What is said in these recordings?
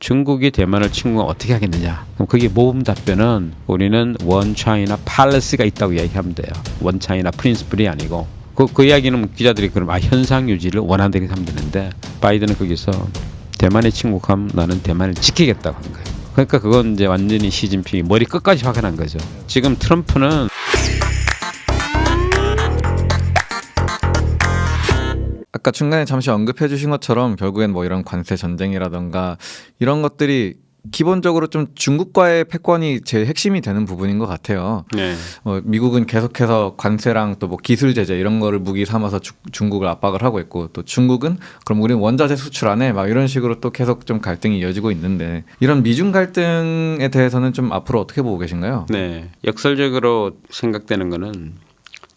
중국이 대만을 침공하면 어떻게 하겠느냐. 그럼 거기에 모범 답변은 우리는 원 차이나 팔레스가 있다고 이야기하면 돼요. 원 차이나 프린스플이 아니고 그 이야기는 기자들이 그럼 현상 유지를 원한다고 하면 되는데 바이든은 거기서 대만에 침공하면 나는 대만을 지키겠다고 한 거예요. 그러니까 그건 이제 완전히 시진핑이 머리 끝까지 화가 난 거죠. 지금 트럼프는 아까 중간에 잠시 언급해 주신 것처럼 결국엔 뭐 이런 관세 전쟁이라던가 이런 것들이 기본적으로 좀 중국과의 패권이 제일 핵심이 되는 부분인 것 같아요. 네. 미국은 계속해서 관세랑 또 뭐 기술 제재 이런 거를 무기 삼아서 중국을 압박을 하고 있고 또 중국은 그럼 우리는 원자재 수출 안 해? 막 이런 식으로 또 계속 좀 갈등이 이어지고 있는데 이런 미중 갈등에 대해서는 좀 앞으로 어떻게 보고 계신가요? 네. 역설적으로 생각되는 거는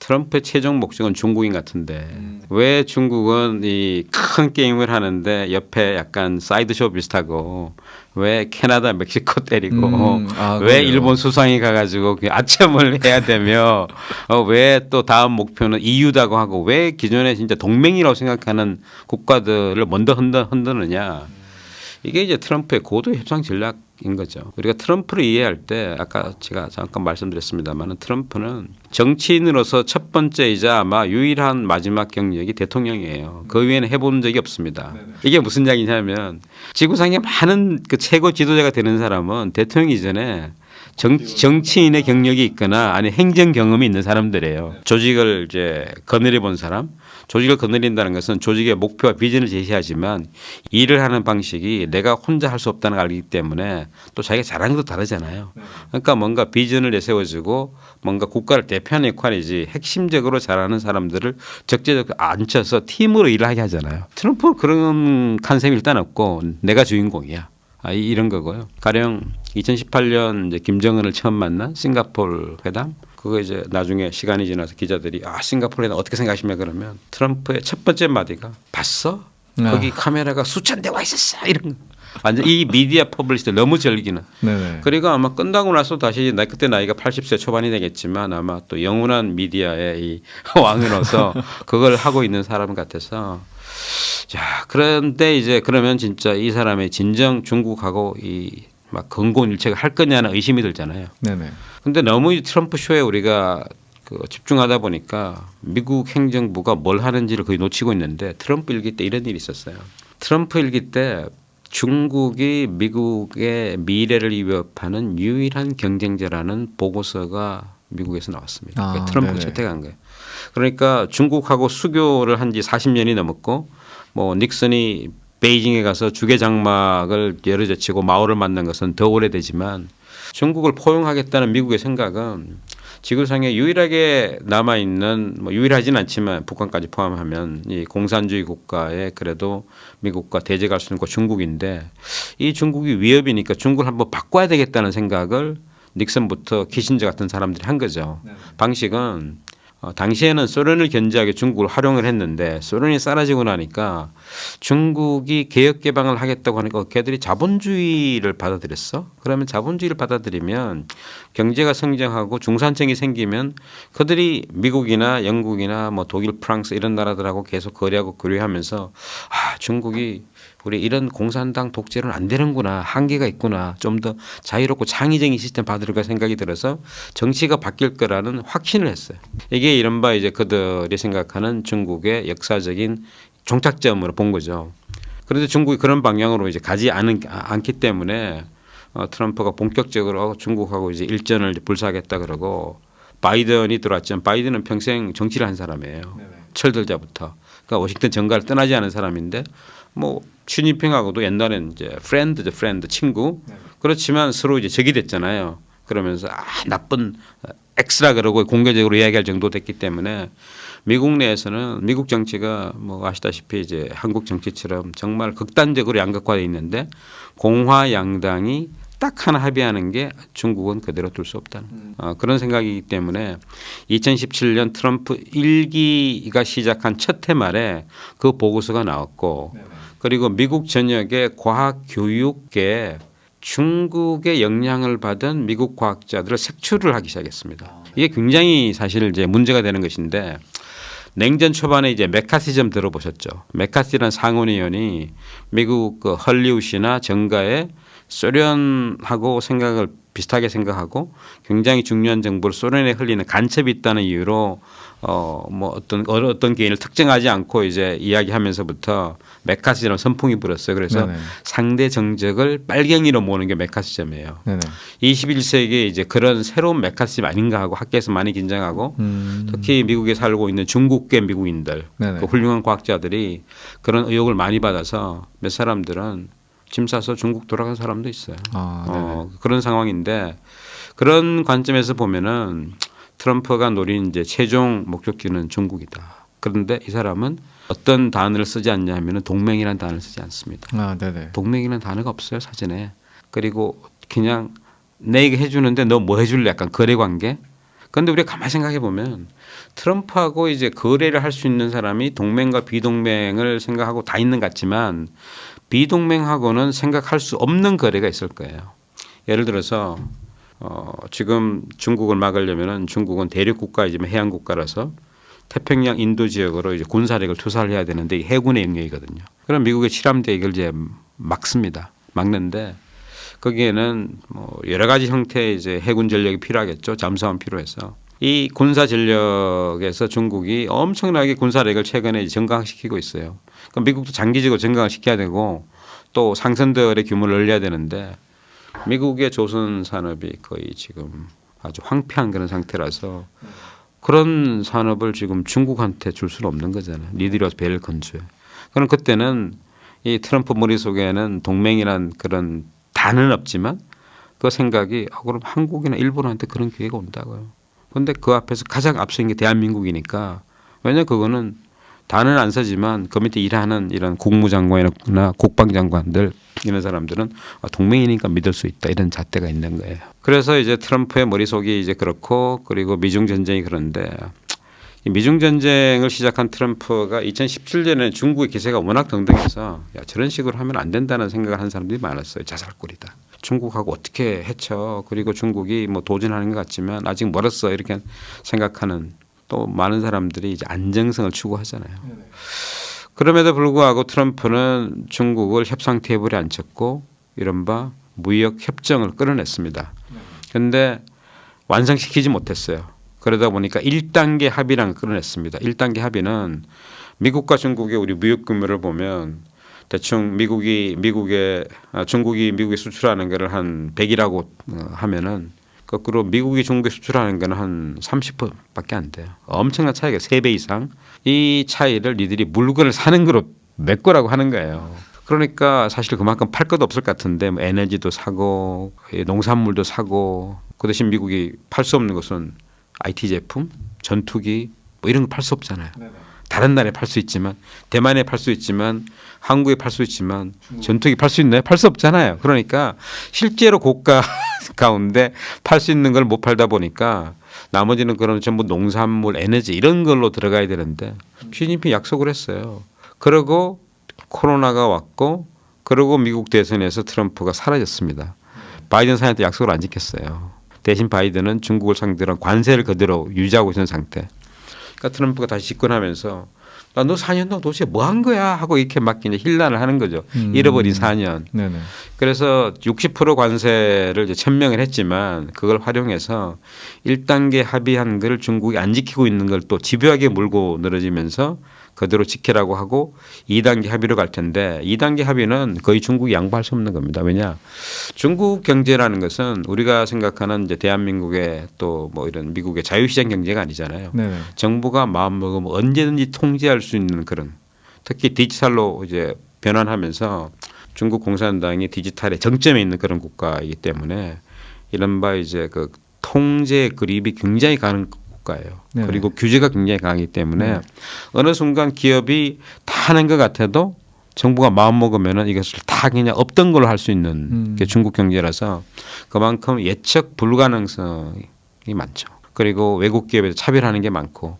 트럼프의 최종 목적은 중국인 같은데 왜 중국은 이 큰 게임을 하는데 옆에 약간 사이드쇼 비슷하고 왜 캐나다, 멕시코 때리고 왜 일본 수상이 가가지고 아첨을 해야 되며 왜 또 다음 목표는 EU다고 하고 왜 기존에 진짜 동맹이라고 생각하는 국가들을 먼저 흔드느냐. 이게 이제 트럼프의 고도 협상 전략인 거죠. 우리가 트럼프를 이해할 때 아까 제가 잠깐 말씀드렸습니다만 트럼프는 정치인으로서 첫 번째이자 아마 유일한 마지막 경력이 대통령이에요. 그 위에는 해본 적이 없습니다. 이게 무슨 이야기냐면 지구상에 많은 그 최고 지도자가 되는 사람은 대통령 이전에 정치인의 경력이 있거나 아니 행정 경험이 있는 사람들이에요. 조직을 이제 거느려 본 사람. 조직을 거느린다는 것은 조직의 목표와 비전을 제시하지만 일을 하는 방식이 내가 혼자 할 수 없다는 걸 알기 때문에 또 자기가 잘하는 것도 다르잖아요. 그러니까 뭔가 비전을 내세워주고 뭔가 국가를 대표하는 역할이지 핵심적으로 잘하는 사람들을 적재적으로 앉혀서 팀으로 일을 하게 하잖아요. 트럼프는 그런 컨셉이 일단 없고 내가 주인공이야. 이런 거고요. 가령 2018년 이제 김정은을 처음 만난 싱가포르 회담. 그거 이제 나중에 시간이 지나서 기자들이 싱가포르 회담 어떻게 생각하십니까? 그러면 트럼프의 첫 번째 마디가 봤어? 거기 카메라가 수천 대 와 있었어. 이런 거. 완전 이 미디어 퍼블리시들 너무 즐기는. 네네. 그리고 아마 끝나고 나서 다시 그때 나이가 80세 초반이 되겠지만 아마 또 영원한 미디어의 이 왕으로서 그걸 하고 있는 사람 같아서 자, 그런데 이제 그러면 진짜 이 사람의 진정 중국하고 이 막 건곤일체가 할 거냐는 의심이 들잖아요. 네네. 근데 너무 트럼프 쇼에 우리가 집중하다 보니까 미국 행정부가 뭘 하는지를 거의 놓치고 있는데 트럼프 일기 때 이런 일이 있었어요. 트럼프 일기 때 중국이 미국의 미래를 위협하는 유일한 경쟁자라는 보고서가 미국에서 나왔습니다. 그러니까 트럼프가 채택한 거예요. 그러니까 중국하고 수교를 한 지 40년이 넘었고 뭐 닉슨이 베이징에 가서 주계 장막을 열어젖히고 마오를 만난 것은 더 오래되지만 중국을 포용하겠다는 미국의 생각은 지구상에 유일하게 남아있는 뭐 유일하진 않지만 북한까지 포함하면 이 공산주의 국가에 그래도 미국과 대적할 수 있는 거 중국인데 이 중국이 위협이니까 중국을 한번 바꿔야 되겠다는 생각을 닉슨부터 키신저 같은 사람들이 한 거죠. 방식은 당시에는 소련을 견제하기 중국을 활용을 했는데 소련이 사라지고 나니까 중국이 개혁 개방을 하겠다고 하니까 걔들이 자본주의를 받아들였어. 그러면 자본주의를 받아들이면 경제가 성장하고 중산층이 생기면 그들이 미국이나 영국이나 뭐 독일, 프랑스 이런 나라들하고 계속 거래하고 교류하면서 중국이 우리 이런 공산당 독재로는 안 되는구나. 한계가 있구나. 좀 더 자유롭고 창의적인 시스템 받으려고 생각이 들어서 정치가 바뀔 거라는 확신을 했어요. 이게 이른바 이제 그들이 생각하는 중국의 역사적인 종착점으로 본 거죠. 그런데 중국이 그런 방향으로 이제 가지 않기 때문에 트럼프가 본격적으로 중국하고 이제 일전을 불사하겠다 그러고 바이든이 들어왔지만 바이든은 평생 정치를 한 사람이에요. 철들자부터. 그러니까 워싱턴 정가를 떠나지 않은 사람인데 뭐 시진핑하고도 옛날엔 이제 프렌드 친구 그렇지만 서로 이제 적이 됐잖아요. 그러면서 나쁜 X라 그러고 공개적으로 이야기할 정도 됐기 때문에 미국 내에서는 미국 정치가 뭐 아시다시피 이제 한국 정치처럼 정말 극단적으로 양극화되어 있는데 공화 양당이 딱 하나 합의하는 게 중국은 그대로 둘 수 없다는 그런 생각이기 때문에 2017년 트럼프 1기가 시작한 첫 해 말에 그 보고서가 나왔고 그리고 미국 전역의 과학 교육계에 중국의 영향을 받은 미국 과학자들을 색출을 하기 시작했습니다. 이게 굉장히 사실 이제 문제가 되는 것인데 냉전 초반에 이제 메카시즘 들어보셨죠? 메카시라는 상원의원이 미국 그 헐리우드나 정가에 소련하고 생각을 비슷하게 생각하고 굉장히 중요한 정보를 소련에 흘리는 간첩이 있다는 이유로 뭐 어떤 개인을 특정하지 않고 이제 이야기하면서부터 메카시즘 선풍이 불었어요. 그래서 네네. 상대 정적을 빨갱이로 모으는 게 메카시즘이에요. 네네. 21세기에 이제 그런 새로운 메카시즘 아닌가 하고 학계에서 많이 긴장하고 특히 미국에 살고 있는 중국계 미국인들 네네. 그 훌륭한 과학자들이 그런 의혹을 많이 받아서 몇 사람들은 짐 싸서 중국 돌아간 사람도 있어요. 그런 상황인데 그런 관점에서 보면은 트럼프가 노린 이제 최종 목적지는 중국이다. 그런데 이 사람은 어떤 단어를 쓰지 않냐 하면은 동맹이라는 단어를 쓰지 않습니다. 네네. 동맹이라는 단어가 없어요 사전에. 그리고 그냥 내 이거 해주는데 너 뭐 해줄래? 약간 거래 관계. 그런데 우리가 가만히 생각해 보면 트럼프하고 이제 거래를 할 수 있는 사람이 동맹과 비동맹을 생각하고 다 있는 것 같지만 비동맹하고는 생각할 수 없는 거래가 있을 거예요. 예를 들어서 지금 중국을 막으려면은 중국은 대륙 국가이지만 해양 국가라서 태평양 인도 지역으로 이제 군사력을 투사를 해야 되는데 이게 해군의 영역이거든요. 그럼 미국의 칠함대 이걸 이제 막습니다. 막는데 거기에는 뭐 여러 가지 형태의 이제 해군 전력이 필요하겠죠. 잠수함 필요해서 이 군사 전력에서 중국이 엄청나게 군사력을 최근에 증강시키고 있어요. 그럼 미국도 장기적으로 증강을 시켜야 되고 또 상선들의 규모를 늘려야 되는데 미국의 조선 산업이 거의 지금 아주 황폐한 그런 상태라서 그런 산업을 지금 중국한테 줄 수는 없는 거잖아요. 니들이 와서 배를 건조해. 그럼 그때는 이 트럼프 머릿속에는 동맹이란 그런 단은 없지만 그 생각이 그럼 한국이나 일본한테 그런 기회가 온다고요. 그런데 그 앞에서 가장 앞선 게 대한민국이니까 왜냐하면 그거는 단은 안 쓰지만 그 밑에 일하는 이런 국무장관이나 국방장관들 이런 사람들은 동맹이니까 믿을 수 있다 이런 잣대가 있는 거예요. 그래서 이제 트럼프의 머릿속이 이제 그렇고 그리고 미중 전쟁이 그런데 이 미중 전쟁을 시작한 트럼프가 2017년에 중국의 기세가 워낙 등등해서 야, 저런 식으로 하면 안 된다는 생각을 하는 사람들이 많았어요. 자살골이다. 중국하고 어떻게 해쳐. 그리고 중국이 뭐 도전하는 것 같지만 아직 멀었어. 이렇게 생각하는 또 많은 사람들이 이제 안정성을 추구하잖아요. 그럼에도 불구하고 트럼프는 중국을 협상 테이블에 앉혔고 이른바 무역 협정을 끌어냈습니다. 그런데 완성시키지 못했어요. 그러다 보니까 1단계 합의랑 끌어냈습니다. 1단계 합의는 미국과 중국의 우리 무역 규모를 보면 대충 중국이 미국에 수출하는 거를 한 100이라고 하면은 거꾸로 미국이 중국에 수출하는 거는 한 30%밖에 안 돼요. 엄청난 차이가 3배 이상. 이 차이를 니들이 물건을 사는 거로 메꾸라고 하는 거예요. 그러니까 사실 그만큼 팔 것도 없을 것 같은데 뭐 에너지도 사고 농산물도 사고 그 대신 미국이 팔 수 없는 것은 IT 제품, 전투기 뭐 이런 거 팔 수 없잖아요. 다른 나라에 팔 수 있지만 대만에 팔 수 있지만 한국에 팔 수 있지만 전투기 팔 수 있나요? 팔 수 없잖아요. 그러니까 실제로 고가 가운데 팔 수 있는 걸 못 팔다 보니까 나머지는 그런 전부 농산물, 에너지 이런 걸로 들어가야 되는데 시진핑 약속을 했어요. 그리고 코로나가 왔고 그리고 미국 대선에서 트럼프가 사라졌습니다. 바이든 사이한테 약속을 안 지켰어요. 대신 바이든은 중국을 상대로 한 관세를 그대로 유지하고 있는 상태. 그러니까 트럼프가 다시 집권하면서 너 4년 동안 도대체 뭐 한 거야 하고 이렇게 막 이제 힐난을 하는 거죠. 잃어버린 4년. 네네. 그래서 60% 관세를 이제 천명을 했지만 그걸 활용해서 1단계 합의한 걸 중국이 안 지키고 있는 걸 또 집요하게 물고 늘어지면서 그대로 지키라고 하고 2단계 합의로 갈 텐데 2단계 합의는 거의 중국이 양보할 수 없는 겁니다. 왜냐? 중국 경제라는 것은 우리가 생각하는 이제 대한민국의 또 뭐 이런 미국의 자유시장 경제가 아니잖아요. 네네. 정부가 마음먹으면 언제든지 통제할 수 있는 그런 특히 디지털로 이제 변환하면서 중국 공산당이 디지털의 정점에 있는 그런 국가이기 때문에 이른바 이제 그 통제 그립이 굉장히 강한 국가예요. 네네. 그리고 규제가 굉장히 강하기 때문에 어느 순간 기업이 다 하는 것 같아도 정부가 마음 먹으면은 이것을 다 그냥 없던 걸로 할 수 있는 게 중국 경제라서 그만큼 예측 불가능성이 많죠. 그리고 외국 기업에서 차별하는 게 많고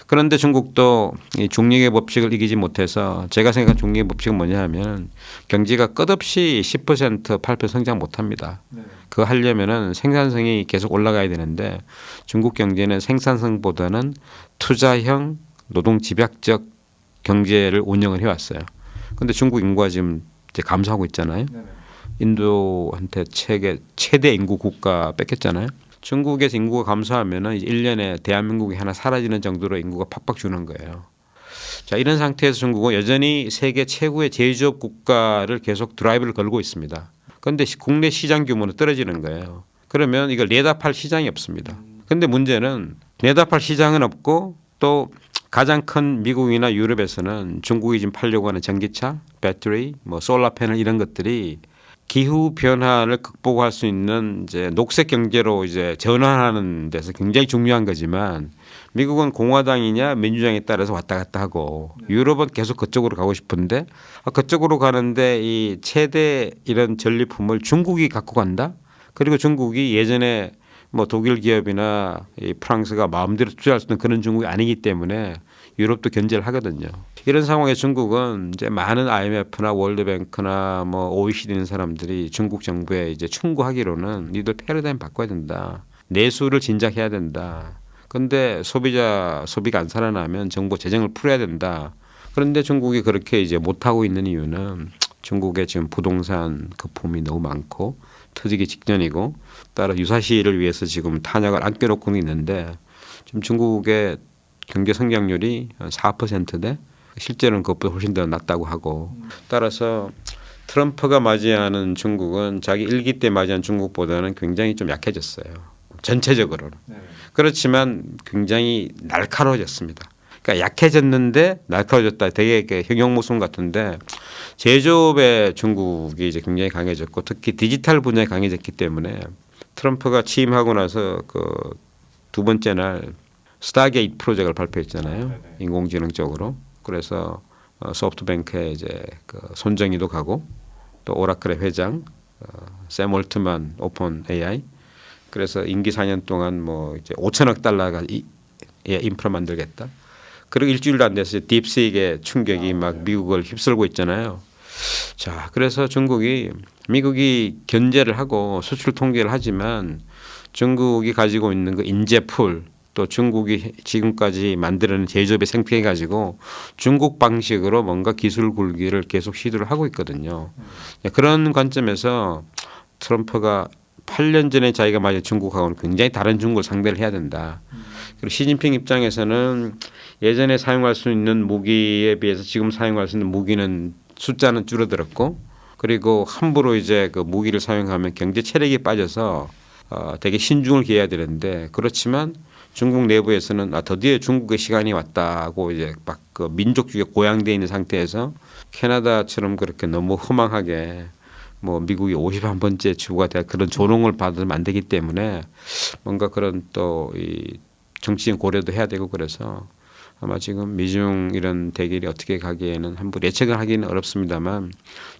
그런데 중국도 이 중립의 법칙을 이기지 못해서 제가 생각한 중립의 법칙은 뭐냐면 경제가 끝없이 10% 8% 성장 못합니다. 그거 하려면은 생산성이 계속 올라가야 되는데 중국 경제는 생산성보다는 투자형 노동 집약적 경제를 운영을 해왔어요. 근데 중국 인구가 지금 이제 감소하고 있잖아요. 인도한테 최대 인구 국가 뺏겼잖아요. 중국에서 인구가 감소하면은 이제 1년에 대한민국이 하나 사라지는 정도로 인구가 팍팍 주는 거예요. 자, 이런 상태에서 중국은 여전히 세계 최고의 제조업 국가를 계속 드라이브를 걸고 있습니다. 그런데 국내 시장 규모는 떨어지는 거예요. 그러면 이걸 내다 팔 시장이 없습니다. 그런데 문제는 내다 팔 시장은 없고 또 가장 큰 미국이나 유럽에서는 중국이 지금 팔려고 하는 전기차, 배터리, 뭐 솔라 패널 이런 것들이 기후 변화를 극복할 수 있는 이제 녹색 경제로 이제 전환하는 데서 굉장히 중요한 거지만 미국은 공화당이냐 민주당에 따라서 왔다 갔다 하고 유럽은 계속 그쪽으로 가고 싶은데 그쪽으로 가는데 이 최대 이런 전리품을 중국이 갖고 간다. 그리고 중국이 예전에 뭐 독일 기업이나 이 프랑스가 마음대로 투자할 수 있는 그런 중국이 아니기 때문에 유럽도 견제를 하거든요. 이런 상황에 중국은 이제 많은 IMF나 월드뱅크나 뭐 OECD 있는 사람들이 중국 정부에 이제 충고하기로는 니들 패러다임 바꿔야 된다. 내수를 진작해야 된다. 그런데 소비가 안 살아나면 정부 재정을 풀어야 된다. 그런데 중국이 그렇게 이제 못하고 있는 이유는 중국의 지금 부동산 거품이 너무 많고 터지기 직전이고 따라 유사시를 위해서 지금 탄약을 안 껴놓고 있는데 지금 중국의 경제 성장률이 4%대 실제로는 그것보다 훨씬 더 낮다고 하고 따라서 트럼프가 맞이하는 중국은 자기 일기 때 맞이한 중국보다는 굉장히 좀 약해졌어요. 전체적으로는. 그렇지만 굉장히 날카로워졌습니다. 그러니까 약해졌는데 날카로워졌다. 되게 형용모순 같은데 제조업에 중국이 이제 굉장히 강해졌고 특히 디지털 분야에 강해졌기 때문에 트럼프가 취임하고 나서 그 두 번째 날 스타게이트 프로젝트를 발표했잖아요. 인공지능 쪽으로. 그래서 소프트뱅크에 이제 그 손정희도 가고 또 오라클의 회장 샘 올트만 오픈 AI 그래서 임기 4년 동안 뭐 이제 5천억 달러가 인프라 만들겠다. 그리고 일주일도 안 돼서 딥시익의 충격이 막 미국을 휩쓸고 있잖아요. 자, 그래서 미국이 견제를 하고 수출 통제를 하지만 중국이 가지고 있는 그 인재풀 또 중국이 지금까지 만드는 제조업의 생태계 가지고 중국 방식으로 뭔가 기술 굴기를 계속 시도를 하고 있거든요. 그런 관점에서 트럼프가 8년 전에 자기가 맞은 중국하고는 굉장히 다른 중국을 상대를 해야 된다. 그리고 시진핑 입장에서는 예전에 사용할 수 있는 무기에 비해서 지금 사용할 수 있는 무기는 숫자는 줄어들었고 그리고 함부로 이제 그 무기를 사용하면 경제 체력이 빠져서 되게 신중을 기해야 되는데 그렇지만 중국 내부에서는 드디어 중국의 시간이 왔다고 이제 막 그 민족주의에 고양돼 있는 상태에서 캐나다처럼 그렇게 너무 허망하게 뭐 미국이 51번째 주가 될 그런 조롱을 받으면 안 되기 때문에 뭔가 그런 또 이 정치인 고려도 해야 되고 그래서 아마 지금 미중 이런 대결이 어떻게 가기에는 함부로 예측을 하기는 어렵습니다만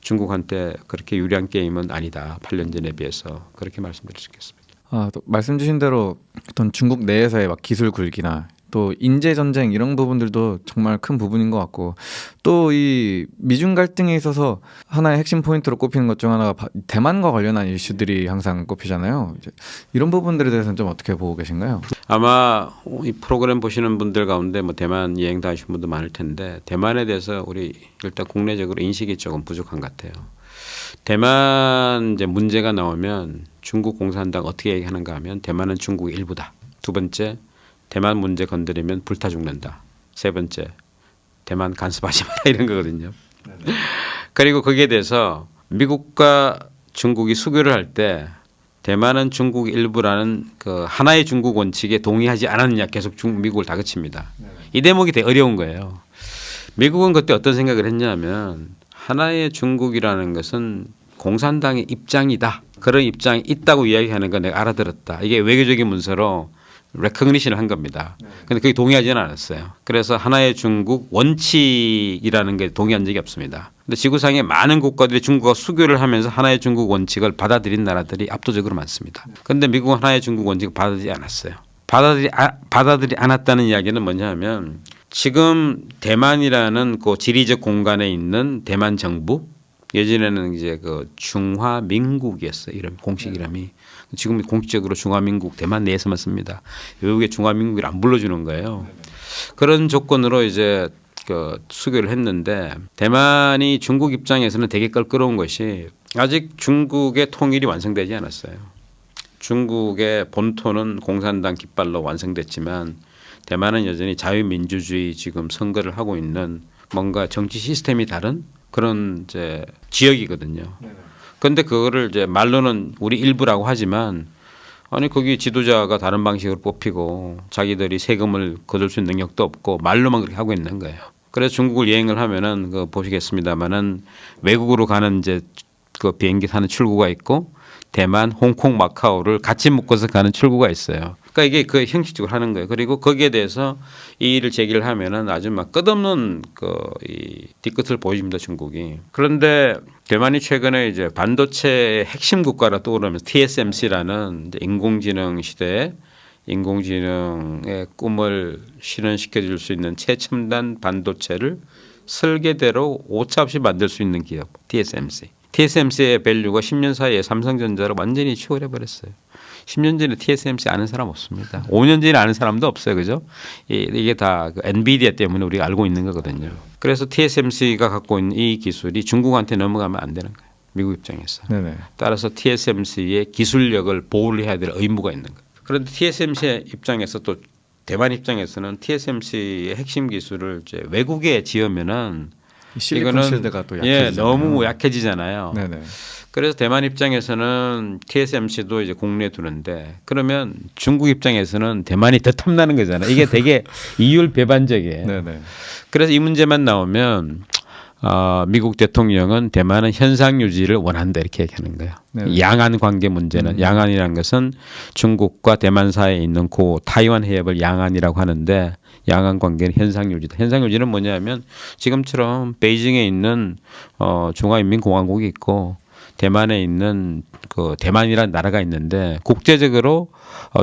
중국한테 그렇게 유리한 게임은 아니다. 8년 전에 비해서 그렇게 말씀드릴 수 있겠습니다. 또 말씀 주신 대로 어떤 중국 내에서의 막 기술 굴기나 또 인재 전쟁 이런 부분들도 정말 큰 부분인 것 같고 또 이 미중 갈등에 있어서 하나의 핵심 포인트로 꼽히는 것 중 하나가 대만과 관련한 이슈들이 항상 꼽히잖아요. 이제 이런 부분들에 대해서는 좀 어떻게 보고 계신가요? 아마 이 프로그램 보시는 분들 가운데 뭐 대만 여행 다니신 분도 많을 텐데 대만에 대해서 우리 일단 국내적으로 인식이 조금 부족한 것 같아요. 대만 이제 문제가 나오면 중국 공산당 어떻게 얘기하는가 하면 대만은 중국의 일부다. 두 번째 대만 문제 건드리면 불타 죽는다. 세 번째 대만 간섭하지 마라 이런 거거든요. 그리고 거기에 대해서 미국과 중국이 수교를 할 때 대만은 중국 일부라는 그 하나의 중국 원칙에 동의하지 않았느냐 계속 미국을 다그칩니다. 이 대목이 되게 어려운 거예요. 미국은 그때 어떤 생각을 했냐면 하나의 중국이라는 것은 공산당의 입장이다. 그런 입장이 있다고 이야기하는 건 내가 알아들었다. 이게 외교적인 문서로 레커그니션을 한 겁니다. 그런데 그게 동의하지는 않았어요. 그래서 하나의 중국 원칙이라는 게 동의한 적이 없습니다. 근데 지구상에 많은 국가들이 중국과 수교를 하면서 하나의 중국 원칙을 받아들인 나라들이 압도적으로 많습니다. 그런데 미국은 하나의 중국 원칙을 받아들이지 않았어요. 받아들이지 않았다는 이야기는 뭐냐면 지금 대만이라는 그 지리적 공간에 있는 대만 정부 예전에는 이제 그 중화민국이었어요. 이름 공식 이름이. 지금 공식적으로 중화민국 대만 내에서만 씁니다. 외국에 중화민국을 안 불러주는 거예요. 그런 조건으로 이제 그 수교를 했는데 대만이 중국 입장에서는 되게 껄끄러운 것이 아직 중국의 통일이 완성되지 않았어요. 중국의 본토는 공산당 깃발로 완성됐지만 대만은 여전히 자유민주주의 지금 선거를 하고 있는 뭔가 정치 시스템이 다른 그런 이제 지역이거든요. 그런데 그거를 이제 말로는 우리 일부라고 하지만 아니 거기 지도자가 다른 방식으로 뽑히고 자기들이 세금을 거둘 수 있는 능력도 없고 말로만 그렇게 하고 있는 거예요. 그래서 중국을 여행을 하면은 그 보시겠습니다만은 외국으로 가는 이제 그 비행기 타는 출구가 있고 대만, 홍콩, 마카오를 같이 묶어서 가는 출구가 있어요. 그러니까 이게 그 형식적으로 하는 거예요. 그리고 거기에 대해서 이의를 제기를 하면은 아주 막 끝없는 이 뒤끝을 보여줍니다, 중국이. 그런데 대만이 최근에 이제 반도체의 핵심 국가라 떠오르면서 TSMC라는 이제 인공지능 시대에 인공지능의 꿈을 실현시켜 줄 수 있는 최첨단 반도체를 설계대로 오차없이 만들 수 있는 기업 TSMC. TSMC의 밸류가 10년 사이에 삼성전자를 완전히 추월해 버렸어요. 10년 전에 TSMC 아는 사람 없습니다. 5년 전에 아는 사람도 없어요. 그죠? 이게 다 그 엔비디아 때문에 우리가 알고 있는 거거든요. 그래서 TSMC가 갖고 있는 이 기술이 중국한테 넘어가면 안 되는 거예요. 미국 입장에서. 네네. 따라서 TSMC의 기술력을 보호를 해야 될 의무가 있는 거예요. 그런데 TSMC 입장에서 또 대만 입장에서는 TSMC의 핵심 기술을 이제 외국에 지으면은 실리콘실드가 또 예, 약해지잖아요. 너무 약해지잖아요. 네네. 그래서 대만 입장에서는 TSMC도 이제 국내에 두는데 그러면 중국 입장에서는 대만이 더 탐나는 거잖아요. 이게 되게 이율 배반적이에요. 네네. 그래서 이 문제만 나오면 미국 대통령은 대만은 현상 유지를 원한다 이렇게 얘기하는 거예요. 네네. 양안 관계 문제는 양안이라는 것은 중국과 대만 사이에 있는 고 타이완 해협을 양안이라고 하는데 양안 관계는 현상 유지다. 현상 유지는 뭐냐면 지금처럼 베이징에 있는 중화인민공화국이 있고 대만에 있는 그 대만이라는 나라가 있는데 국제적으로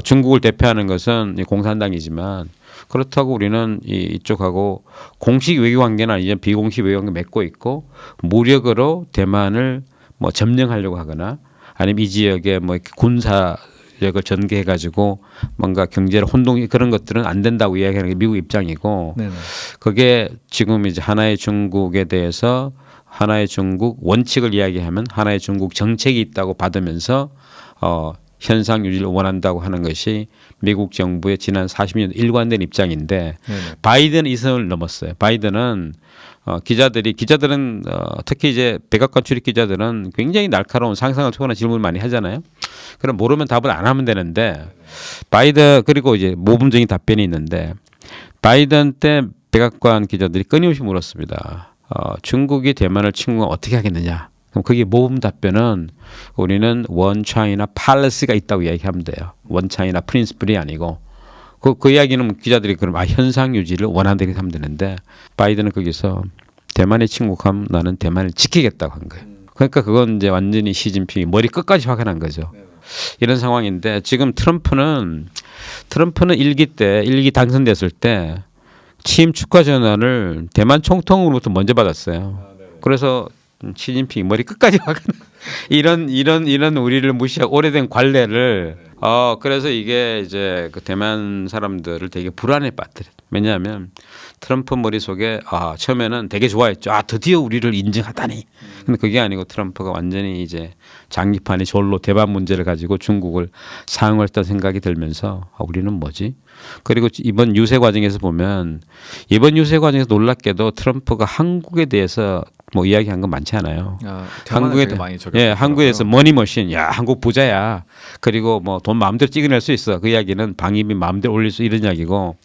중국을 대표하는 것은 공산당이지만 그렇다고 우리는 이쪽하고 공식 외교 관계는 아니지만 비공식 외교 관계 맺고 있고 무력으로 대만을 뭐 점령하려고 하거나 아니면 이 지역에 뭐 이렇게 군사력을 전개해 가지고 뭔가 경제를 혼동 그런 것들은 안 된다고 이야기하는 게 미국 입장이고 네네. 그게 지금 이제 하나의 중국에 대해서 하나의 중국 원칙을 이야기하면 하나의 중국 정책이 있다고 받으면서 현상 유지를 원한다고 하는 것이 미국 정부의 지난 40년 일관된 입장인데 네네. 바이든 이 선을 넘었어요. 바이든은 기자들은 특히 이제 백악관 출입 기자들은 굉장히 날카로운 상상을 초월한 질문을 많이 하잖아요. 그럼 모르면 답을 안 하면 되는데 바이든 그리고 이제 모범적인 답변이 있는데 바이든 때 백악관 기자들이 끊임없이 물었습니다. 중국이 대만을 침공하면 어떻게 하겠느냐. 그럼 거기에 모범 답변은 우리는 원 차이나 팔러스가 있다고 이야기하면 돼요. 원 차이나 프린스플이 아니고 그 이야기는 기자들이 그럼 현상 유지를 원한다 이렇게 하면 되는데 바이든은 거기서 대만이 침공하면 나는 대만을 지키겠다고 한 거예요. 그러니까 그건 이제 완전히 시진핑이 머리 끝까지 화가 난 거죠. 이런 상황인데 지금 트럼프는 일기 당선됐을 때 취임 축하 전화를 대만 총통으로부터 먼저 받았어요. 그래서 시진핑이 머리 끝까지 화가 나. 이런 우리를 무시하고 오래된 관례를 그래서 이게 이제 그 대만 사람들을 되게 불안에 빠뜨려. 왜냐하면 트럼프 머릿속에 처음에는 되게 좋아했죠. 드디어 우리를 인정하다니. 근데 그게 아니고 트럼프가 완전히 이제 장기판이 절로 대만 문제를 가지고 중국을 사용했다는 생각이 들면서 우리는 뭐지? 그리고 이번 유세 과정에서 보면 이번 유세 과정에서 놀랍게도 트럼프가 한국에 대해서 뭐 이야기한 건 많지 않아요. 한국에 많이 한국에 대해서 머니머신, 야 한국 부자야. 그리고 뭐 돈 마음대로 찍어낼 수 있어. 그 이야기는 방위비 마음대로 올릴 수 이런 이야기고.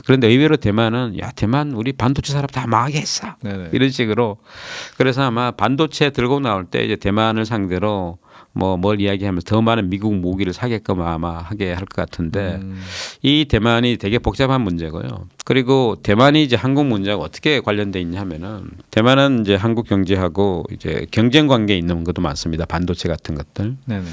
그런데 의외로 대만은 대만 우리 반도체 산업 다 망하게 했어. 네네. 이런 식으로. 그래서 아마 반도체 들고 나올 때 이제 대만을 상대로 뭘 이야기하면서 더 많은 미국 무기를 사게끔 아마 하게 할 것 같은데 이 대만이 되게 복잡한 문제고요. 그리고 대만이 이제 한국 문제하고 어떻게 관련돼 있냐 하면은 대만은 이제 한국 경제하고 이제 경쟁 관계에 있는 것도 많습니다. 반도체 같은 것들. 네네.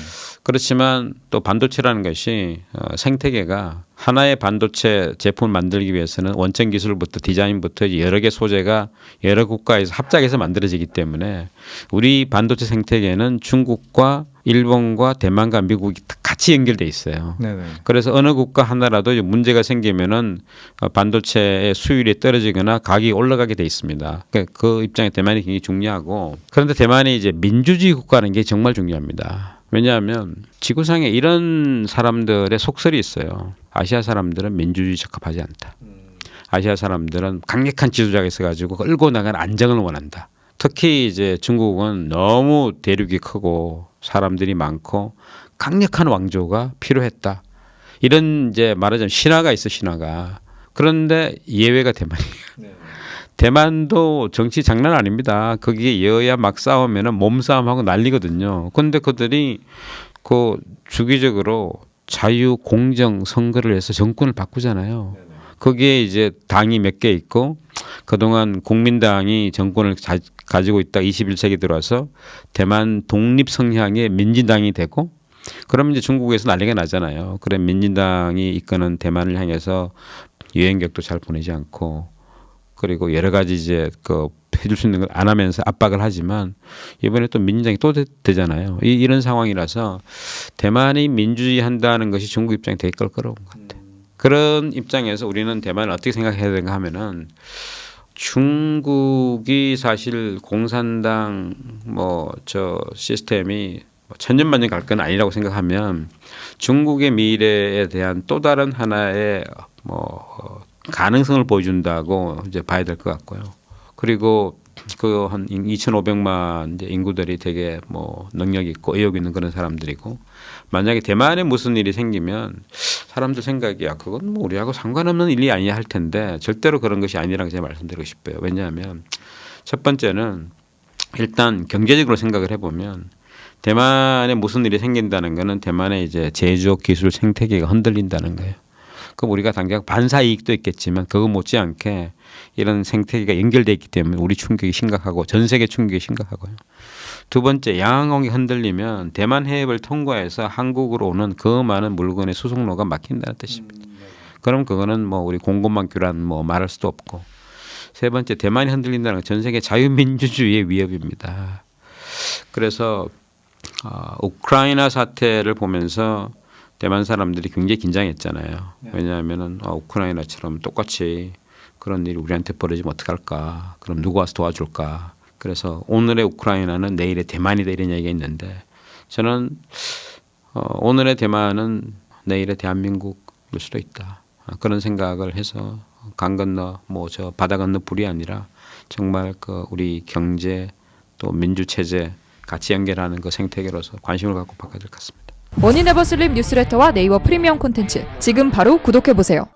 그렇지만 또 반도체라는 것이 생태계가 하나의 반도체 제품을 만들기 위해서는 원천 기술부터 디자인부터 여러 개 소재가 여러 국가에서 합작해서 만들어지기 때문에 우리 반도체 생태계는 중국과 일본과 대만과 미국이 같이 연결돼 있어요. 네네. 그래서 어느 국가 하나라도 문제가 생기면은 반도체의 수율이 떨어지거나 가격이 올라가게 돼 있습니다. 그 입장에 대만이 굉장히 중요하고, 그런데 대만이 이제 민주주의 국가라는 게 정말 중요합니다. 왜냐하면 지구상에 이런 사람들의 속설이 있어요. 아시아 사람들은 민주주의 적합하지 않다. 아시아 사람들은 강력한 지도자가 있어가지고 끌고 나가는 안정을 원한다. 특히 이제 중국은 너무 대륙이 크고 사람들이 많고 강력한 왕조가 필요했다. 이런 이제 말하자면 신화가 있어, 신화가. 그런데 예외가 대만이에요. 대만도 정치 장난 아닙니다. 거기에 여야 막 싸우면은 몸싸움하고 난리거든요. 그런데 그들이 그 주기적으로 자유 공정 선거를 해서 정권을 바꾸잖아요. 거기에 이제 당이 몇 개 있고, 그동안 국민당이 정권을 가지고 있다 21세기 들어와서 대만 독립 성향의 민진당이 되고, 그러면 이제 중국에서 난리가 나잖아요. 그래 민진당이 이끄는 대만을 향해서 유행격도 잘 보내지 않고, 그리고 여러 가지 이제 그 해줄 수 있는 걸 안 하면서 압박을 하지만, 이번에 또 민진당이 또 되잖아요. 이런 상황이라서 대만이 민주주의 한다는 것이 중국 입장에 되게 껄끄러운 것 같아요. 그런 입장에서 우리는 대만을 어떻게 생각해야 되는가 하면은, 중국이 사실 공산당 뭐 저 시스템이 천년만년 갈 건 아니라고 생각하면 중국의 미래에 대한 또 다른 하나의 뭐 가능성을 보여준다고 이제 봐야 될 것 같고요. 그리고 그 한 2,500만 이제 인구들이 되게 뭐 능력 있고 의욕 있는 그런 사람들이고, 만약에 대만에 무슨 일이 생기면 사람들 생각이야 그건 뭐 우리하고 상관없는 일이 아니야 할 텐데, 절대로 그런 것이 아니라고 제가 말씀드리고 싶어요. 왜냐하면 첫 번째는 일단 경제적으로 생각을 해보면 대만에 무슨 일이 생긴다는 거는 대만의 이제 제조업 기술 생태계가 흔들린다는 거예요. 그럼 우리가 당장 반사 이익도 있겠지만 그거 못지않게 이런 생태계가 연결돼 있기 때문에 우리 충격이 심각하고 전 세계 충격이 심각하고요. 두 번째, 양항공이 흔들리면 대만 해협을 통과해서 한국으로 오는 그 많은 물건의 수송로가 막힌다는 뜻입니다. 그럼 그거는 뭐 우리 공급망 교란 뭐 말할 수도 없고. 세 번째, 대만이 흔들린다는 건 전 세계 자유민주주의의 위협입니다. 그래서 우크라이나 사태를 보면서 대만 사람들이 굉장히 긴장했잖아요. 왜냐하면은 우크라이나처럼 똑같이 그런 일이 우리한테 벌어지면 어떡할까? 그럼 누가 와서 도와줄까? 그래서 오늘의 우크라이나는 내일의 대만이다 이런 얘기가 있는데, 저는 오늘의 대만은 내일의 대한민국일 수도 있다. 그런 생각을 해서 강 건너 뭐 저 바다 건너 불이 아니라 정말 그 우리 경제 또 민주 체제 같이 연결하는 그 생태계로서 관심을 갖고 바꿔야 될 것 같습니다. 머니네버슬립 뉴스레터와 네이버 프리미엄 콘텐츠 지금 바로 구독해보세요.